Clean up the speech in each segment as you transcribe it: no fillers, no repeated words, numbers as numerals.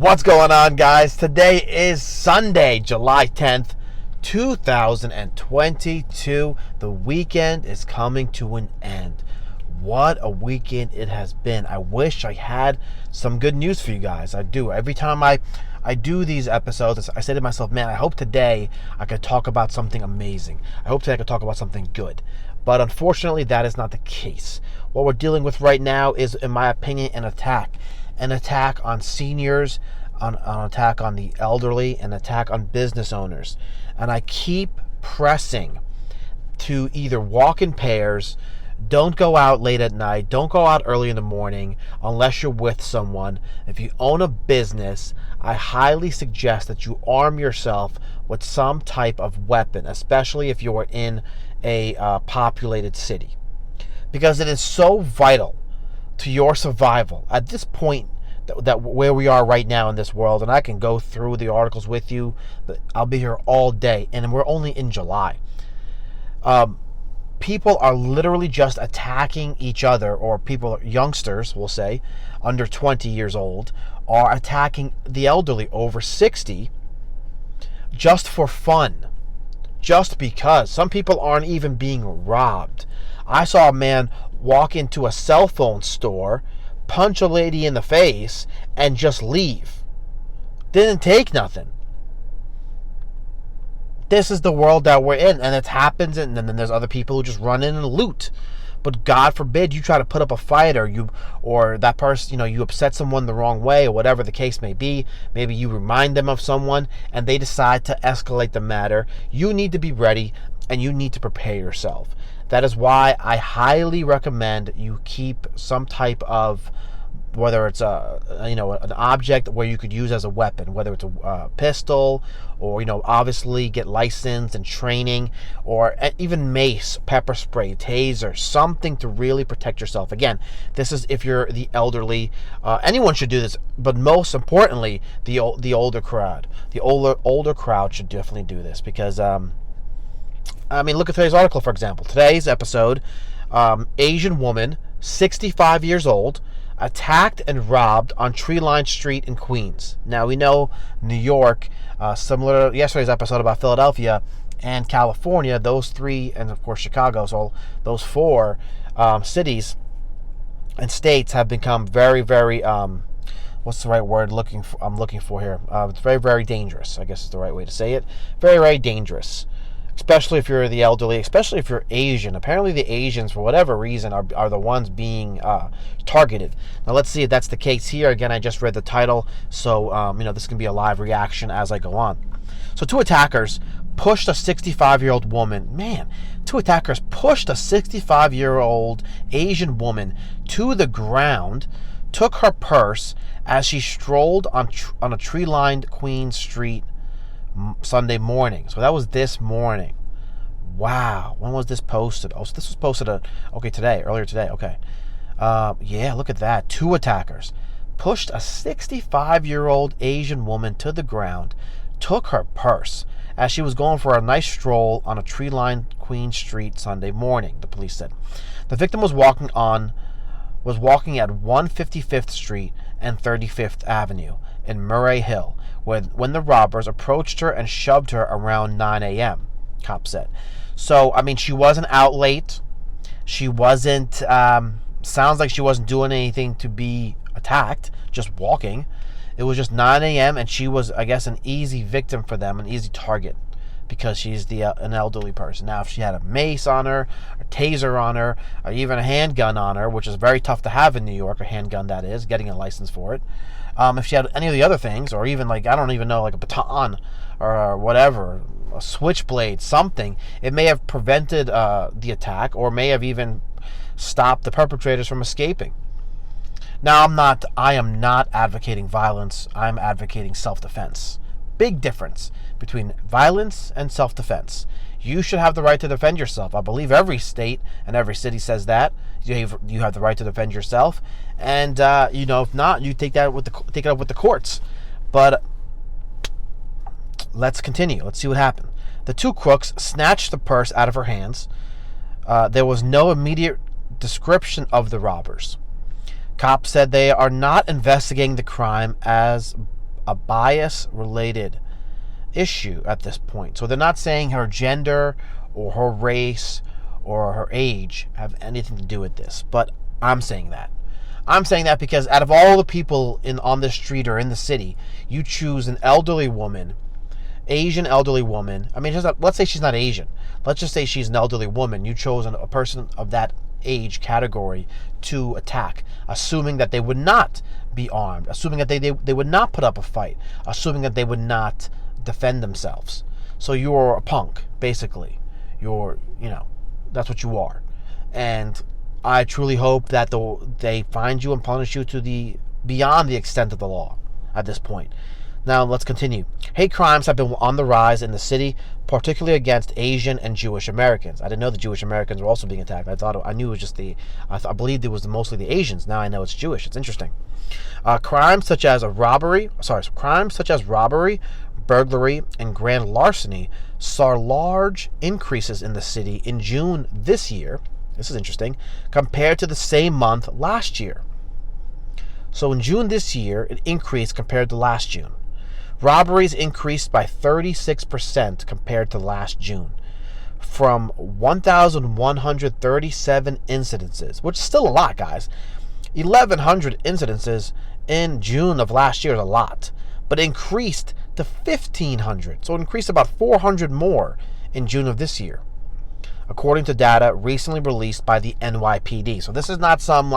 What's going on, guys? Today is Sunday, July 10th, 2022. The weekend is coming to an end. What a weekend it has been. I wish I had some good news for you guys. I do. Every time I do these episodes, I say to myself, man, I hope today I could talk about something amazing. I hope today I could talk about something good. But unfortunately, that is not the case. What we're dealing with right now is, in my opinion, an attack on seniors, an attack on the elderly, an attack on business owners. And I keep pressing to either walk in pairs, don't go out late at night, don't go out early in the morning unless you're with someone. If you own a business, I highly suggest that you arm yourself with some type of weapon, especially if you're in a populated city, because it is so vital to your survival at this point that where we are right now in this world. And I can go through the articles with you, but I'll be here all day, and we're only in July. People are literally just attacking each other, or people, youngsters, we'll say, under 20 years old, are attacking the elderly over 60 just for fun, just because. Some people aren't even being robbed. I saw a man walk into a cell phone store, punch a lady in the face, and just leave. Didn't take nothing. This is the world that we're in, and it happens, and then there's other people who just run in and loot. But God forbid you try to put up a fight, or that person, you upset someone the wrong way, or whatever the case may be. Maybe you remind them of someone, and they decide to escalate the matter. You need to be ready, and you need to prepare yourself. That is why I highly recommend you keep some type of, whether it's an object where you could use as a weapon, whether it's a pistol, or obviously get licensed and training, or even mace, pepper spray, taser, something to really protect yourself. Again, this is if you're the elderly. Anyone should do this, but most importantly, the older crowd. The older crowd should definitely do this, because look at today's article, for example. Today's episode, Asian woman, 65 years old, attacked and robbed on tree-lined street in Queens. Now, we know New York, similar to yesterday's episode about Philadelphia and California, those three, and of course Chicago, so those four cities and states have become very, very, what's the right word I'm looking for here? It's very, very dangerous, I guess is the right way to say it. Very, very dangerous. Especially if you're the elderly, especially if you're Asian. Apparently the Asians, for whatever reason, are the ones being targeted. Now let's see if that's the case here. Again, I just read the title, so this can be a live reaction as I go on. So two attackers pushed a 65-year-old woman. Man, two attackers pushed a 65-year-old Asian woman to the ground, took her purse as she strolled on a tree-lined Queen Street Sunday morning. So that was this morning. Wow. When was this posted? Oh, so this was posted earlier today. Okay. Yeah, look at that. Two attackers pushed a 65-year-old Asian woman to the ground, took her purse as she was going for a nice stroll on a tree-lined Queen Street Sunday morning, the police said. The victim was walking at 155th Street and 35th Avenue in Murray Hill when the robbers approached her and shoved her around 9 a.m., cops said. So, she wasn't out late. She wasn't, sounds like she wasn't doing anything to be attacked, just walking. It was just 9 a.m., and she was, I guess, an easy victim for them, an easy target, because she's an elderly person. Now, if she had a mace on her, a taser on her, or even a handgun on her, which is very tough to have in New York, a handgun that is, getting a license for it. If she had any of the other things, or even I don't even know, like a baton or whatever, a switchblade, something, it may have prevented the attack, or may have even stopped the perpetrators from escaping. Now, I am not advocating violence. I'm advocating self-defense. Big difference between violence and self-defense. You should have the right to defend yourself. I believe every state and every city says that. You have the right to defend yourself. And, if not, you take it up with the courts. But let's continue. Let's see what happened. The two crooks snatched the purse out of her hands. There was no immediate description of the robbers. Cops said they are not investigating the crime as a bias-related issue at this point. So they're not saying her gender or her race or her age have anything to do with this. But I'm saying that. I'm saying that because out of all the people on the street or in the city, you choose an elderly woman, Asian elderly woman. I mean, let's say she's not Asian. Let's just say she's an elderly woman. You chose a person of that age category to attack, assuming that they would not be armed, assuming that they would not put up a fight, assuming that they would not defend themselves. So you're a punk, basically. That's what you are. And I truly hope that they find you and punish you to beyond the extent of the law at this point. Now let's continue. Hate crimes have been on the rise in the city, particularly against Asian and Jewish Americans. I didn't know the Jewish Americans were also being attacked. I knew it was just I believed it was mostly the Asians. Now I know it's Jewish. It's interesting. Crimes such as robbery, burglary, and grand larceny saw large increases in the city in June this year. This is interesting, compared to the same month last year. So in June this year, it increased compared to last June. Robberies increased by 36% compared to last June, from 1,137 incidences, which is still a lot, guys. 1,100 incidences in June of last year is a lot, but increased to 1,500. So it increased about 400 more in June of this year, according to data recently released by the NYPD. So this is not some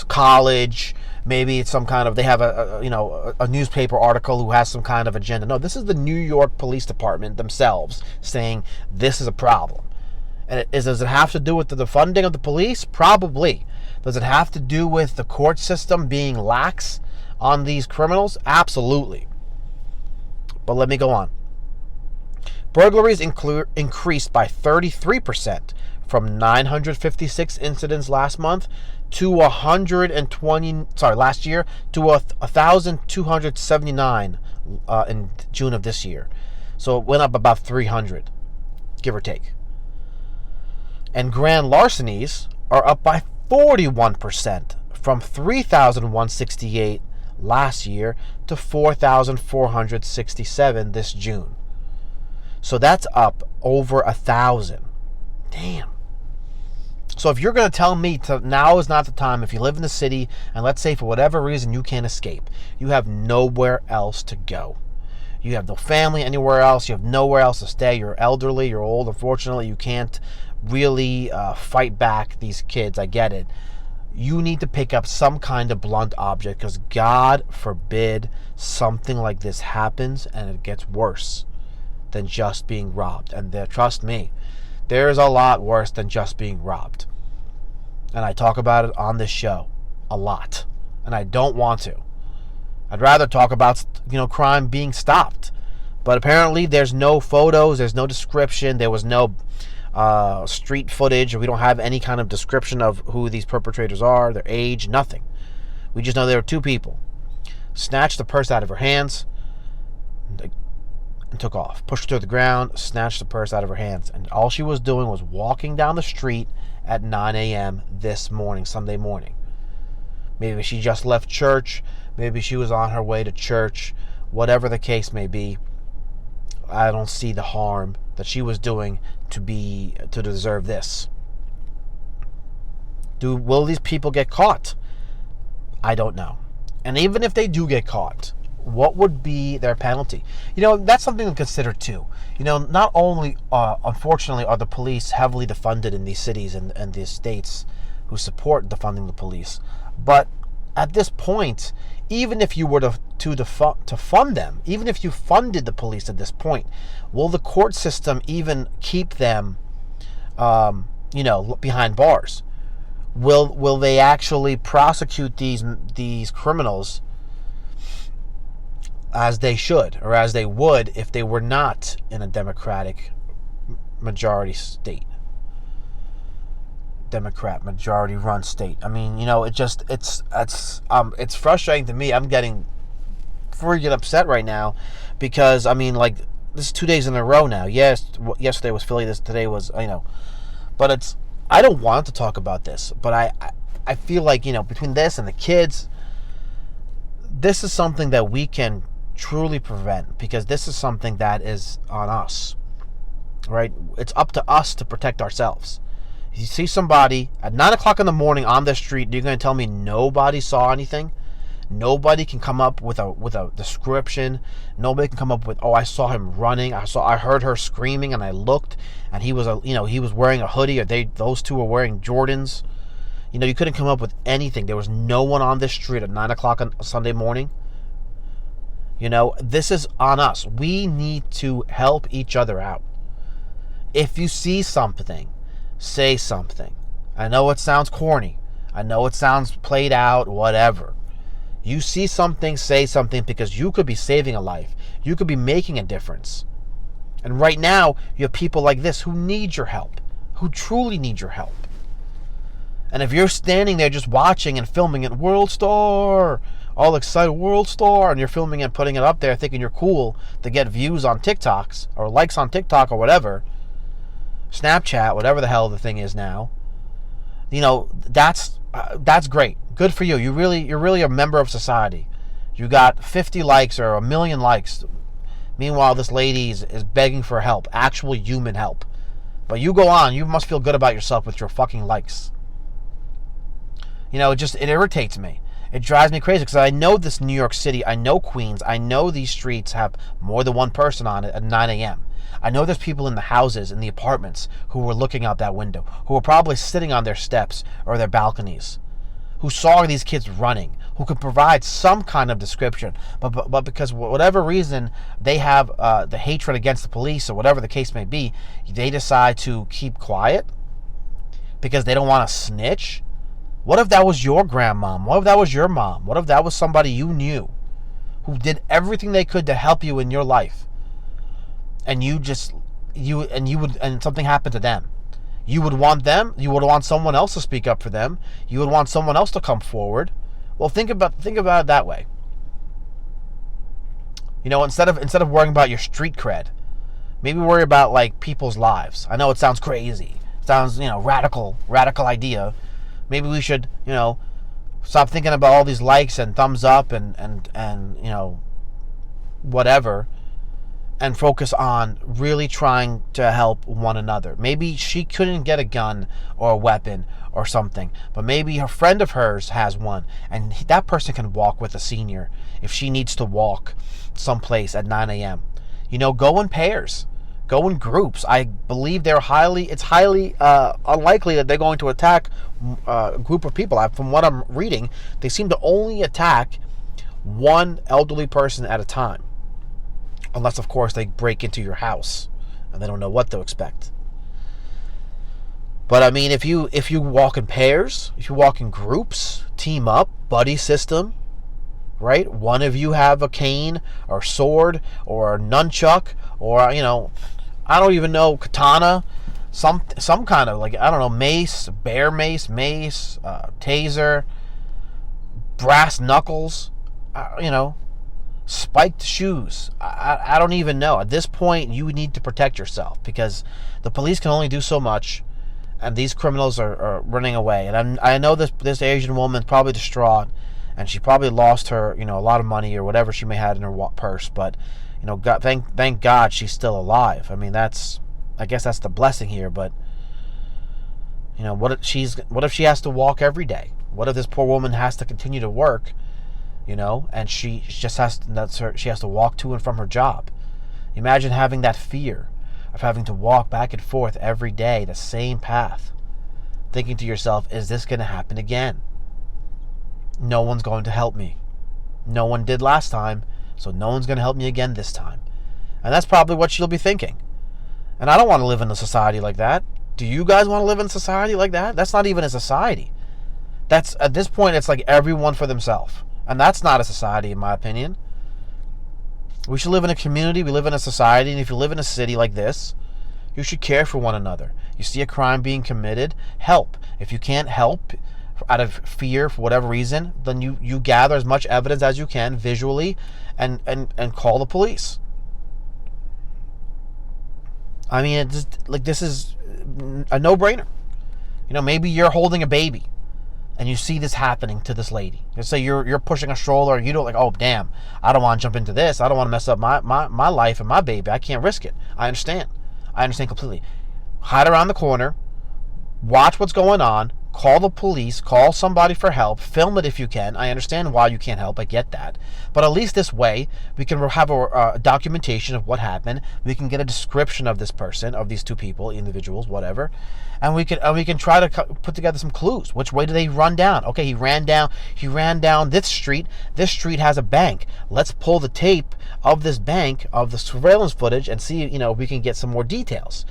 college, maybe it's some kind of, they have a newspaper article who has some kind of agenda. No, this is the New York Police Department themselves saying this is a problem. And does it have to do with the funding of the police? Probably. Does it have to do with the court system being lax on these criminals? Absolutely. But let me go on. Burglaries increased by 33%, from 956 incidents last year to 1,279 in June of this year. So it went up about 300, give or take. And grand larcenies are up by 41%, from 3,168 last year to 4,467 this June. So that's up over 1,000. Damn. So if you're going to tell me now is not the time, if you live in the city and let's say for whatever reason you can't escape, you have nowhere else to go. You have no family anywhere else. You have nowhere else to stay. You're elderly. You're old. Unfortunately, you can't really fight back these kids. I get it. You need to pick up some kind of blunt object, because God forbid something like this happens and it gets worse than just being robbed. And trust me, there is a lot worse than just being robbed. And I talk about it on this show a lot. And I don't want to. I'd rather talk about, crime being stopped. But apparently there's no photos, there's no description, there was no street footage. We don't have any kind of description of who these perpetrators are, their age, nothing. We just know there were two people. Snatched the purse out of her hands and took off. Pushed her to the ground, snatched the purse out of her hands. And all she was doing was walking down the street at 9 a.m. this morning, Sunday morning. Maybe she just left church. Maybe she was on her way to church. Whatever the case may be, I don't see the harm that she was doing to deserve this. Will these people get caught? I don't know. And even if they do get caught, what would be their penalty? That's something to consider too. Not only, unfortunately, are the police heavily defunded in these cities and these states who support defunding the police, but at this point, even if you were to fund them, even if you funded the police at this point, will the court system even keep them, behind bars? Will they actually prosecute these criminals as they should, or as they would if they were not in a Democratic majority state? Democrat majority run state. I mean, it's frustrating to me. I'm getting freaking upset right now because this is 2 days in a row now. Yes, yesterday was Philly. Today was but I don't want to talk about this, but I feel like between this and the kids, this is something that we can truly prevent, because this is something that is on us, right? It's up to us to protect ourselves. If you see somebody at 9 o'clock in the morning on the street, you're going to tell me nobody saw anything? Nobody can come up with a description. Nobody can come up with, oh, I saw him running. I heard her screaming, and I looked, and he was wearing a hoodie, or those two were wearing Jordans. You couldn't come up with anything. There was no one on this street at 9 o'clock on Sunday morning. This is on us. We need to help each other out. If you see something, say something. I know it sounds corny. I know it sounds played out, whatever. You see something, say something, because you could be saving a life. You could be making a difference. And right now, you have people like this who need your help, who truly need your help. And if you're standing there just watching and filming it, World Star, all excited, World Star, and you're filming and putting it up there thinking you're cool to get views on TikToks or likes on TikTok or whatever, Snapchat, whatever the hell the thing is now, that's great. Good for you. You're really a member of society. You got 50 likes or 1 million likes. Meanwhile, this lady is begging for help, actual human help. But you go on. You must feel good about yourself with your fucking likes. It irritates me. It drives me crazy, because I know this New York City. I know Queens. I know these streets have more than one person on it at 9 a.m. I know there's people in the houses, in the apartments, who were looking out that window, who were probably sitting on their steps or their balconies, who saw these kids running, who could provide some kind of description, but because for whatever reason they have the hatred against the police or whatever the case may be, they decide to keep quiet because they don't want to snitch. What if that was your grandmom? What if that was your mom? What if that was somebody you knew who did everything they could to help you in your life, and something happened to them? You would want someone else to speak up for them. You would want someone else to come forward. Well, think about it that way. Instead of worrying about your street cred, maybe worry about like people's lives. I know it sounds crazy. It sounds, radical idea. Maybe we should, stop thinking about all these likes and thumbs up and whatever, and focus on really trying to help one another. Maybe she couldn't get a gun or a weapon or something, but maybe a friend of hers has one, and that person can walk with a senior if she needs to walk someplace at 9 a.m. Go in pairs. Go in groups. I believe it's highly unlikely that they're going to attack a group of people. From what I'm reading, they seem to only attack one elderly person at a time. Unless, of course, they break into your house and they don't know what to expect. But I mean, if you walk in pairs, if you walk in groups, team up, buddy system, right? One of you have a cane or sword or a nunchuck or, I don't even know, katana, some kind of, mace, bear mace, taser, brass knuckles, spiked shoes. I don't even know. At this point, you need to protect yourself, because the police can only do so much, and these criminals are running away. And I know this Asian woman's probably distraught, and she probably lost her, a lot of money or whatever she may have in her purse, but God, thank God she's still alive. I mean, I guess that's the blessing here. But what if she has to walk every day? What if this poor woman has to continue to work, and she just she has to walk to and from her job? Imagine having that fear of having to walk back and forth every day, the same path, thinking to yourself, is this going to happen again? No one's going to help me. No one did last time, so no one's going to help me again this time. And that's probably what she'll be thinking. And I don't want to live in a society like that. Do you guys want to live in a society like that? That's not even a society. At this point, it's like everyone for themselves. And that's not a society, in my opinion. We should live in a community. We live in a society. And if you live in a city like this, you should care for one another. You see a crime being committed, help. If you can't help out of fear for whatever reason, then you gather as much evidence as you can visually and call the police. I mean, this is a no-brainer. Maybe you're holding a baby and you see this happening to this lady. Let's say you're pushing a stroller, and you don't like, oh damn, I don't want to jump into this. I don't want to mess up my life and my baby. I can't risk it. I understand completely. Hide around the corner, watch what's going on, call the police, call somebody for help, film it if you can. I understand why you can't help, I get that. But at least this way, we can have a documentation of what happened. We can get a description of this person, of these two people, individuals, whatever. And we can try to put together some clues. Which way did they run down? Okay, he ran down this street. This street has a bank. Let's pull the tape of this bank, of the surveillance footage, and see, if we can get some more details.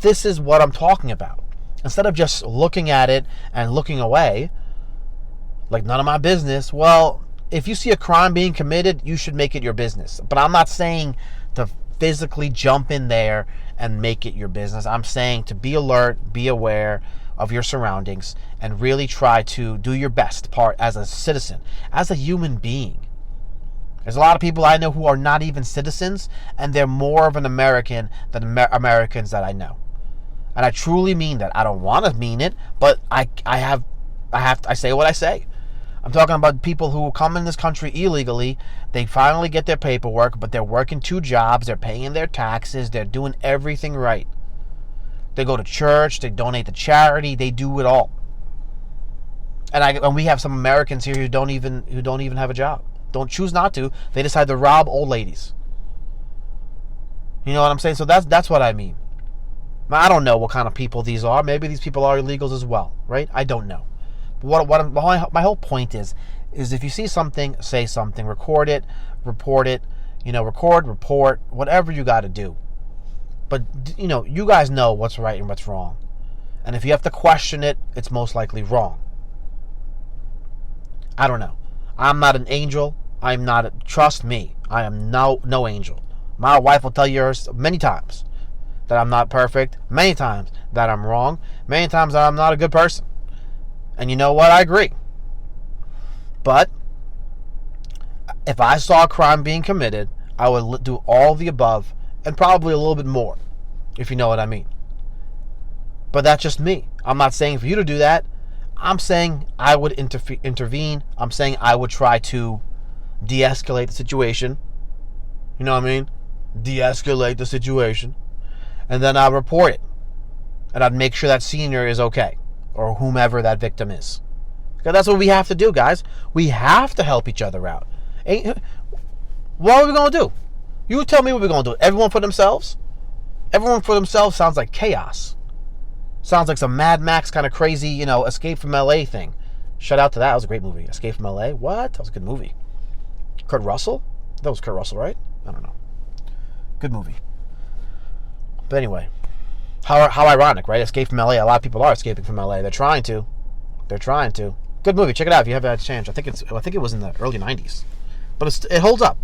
This is what I'm talking about. Instead of just looking at it and looking away, like none of my business. Well, if you see a crime being committed, you should make it your business. But I'm not saying to physically jump in there and make it your business. I'm saying to be alert, be aware of your surroundings, and really try to do your best part as a citizen, as a human being. There's a lot of people I know who are not even citizens, and they're more of an American than Americans that I know. And I truly mean that. I don't want to mean it, but I say what I say. I'm talking about people who come in this country illegally. They finally get their paperwork, but they're working 2 jobs. They're paying their taxes. They're doing everything right. They go to church. They donate to charity. They do it all. And we have some Americans here who don't even have a job. Don't choose not to. They decide to rob old ladies. You know what I'm saying? So that's what I mean. I don't know what kind of people these are. Maybe these people are illegals as well, right? I don't know. But my whole point is if you see something, say something, record it, report it, report, whatever you got to do. But, you guys know what's right and what's wrong. And if you have to question it, it's most likely wrong. I don't know. I'm not an angel. Trust me, I am no angel. My wife will tell you many times that I'm not perfect, many times that I'm wrong, many times that I'm not a good person. And you know what? I agree. But if I saw a crime being committed, I would do all the above and probably a little bit more, if you know what I mean. But that's just me. I'm not saying for you to do that. I'm saying I would intervene. I'm saying I would try to de-escalate the situation. You know what I mean? De-escalate the situation. And then I'll report it. And I'd make sure that senior is okay. Or whomever that victim is. Because that's what we have to do, guys. We have to help each other out. What are we going to do? You tell me what we're going to do. Everyone for themselves? Everyone for themselves sounds like chaos. Sounds like some Mad Max kind of crazy, Escape from LA thing. Shout out to that. That was a great movie. Escape from LA. What? That was a good movie. Kurt Russell? That was Kurt Russell, right? I don't know. Good movie. But anyway, how ironic, right? Escape from LA. A lot of people are escaping from LA. They're trying to. Good movie. Check it out if you haven't had a chance. I think it was in the early 90s. But it holds up.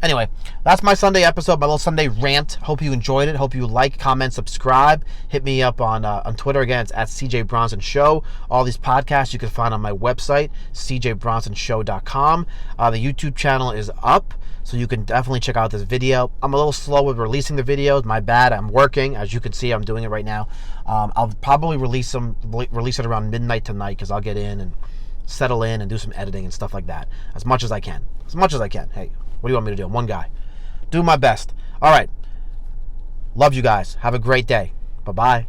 Anyway, that's my Sunday episode, my little Sunday rant. Hope you enjoyed it. Hope you like, comment, subscribe. Hit me up on Twitter again. It's at CJ Bronson Show. All these podcasts you can find on my website, cjbronsonshow.com. The YouTube channel is up, so you can definitely check out this video. I'm a little slow with releasing the videos. My bad. I'm working. As you can see, I'm doing it right now. I'll probably release it around midnight tonight because I'll get in and settle in and do some editing and stuff like that as much as I can. Hey, what do you want me to do? I'm one guy. Do my best. All right. Love you guys. Have a great day. Bye-bye.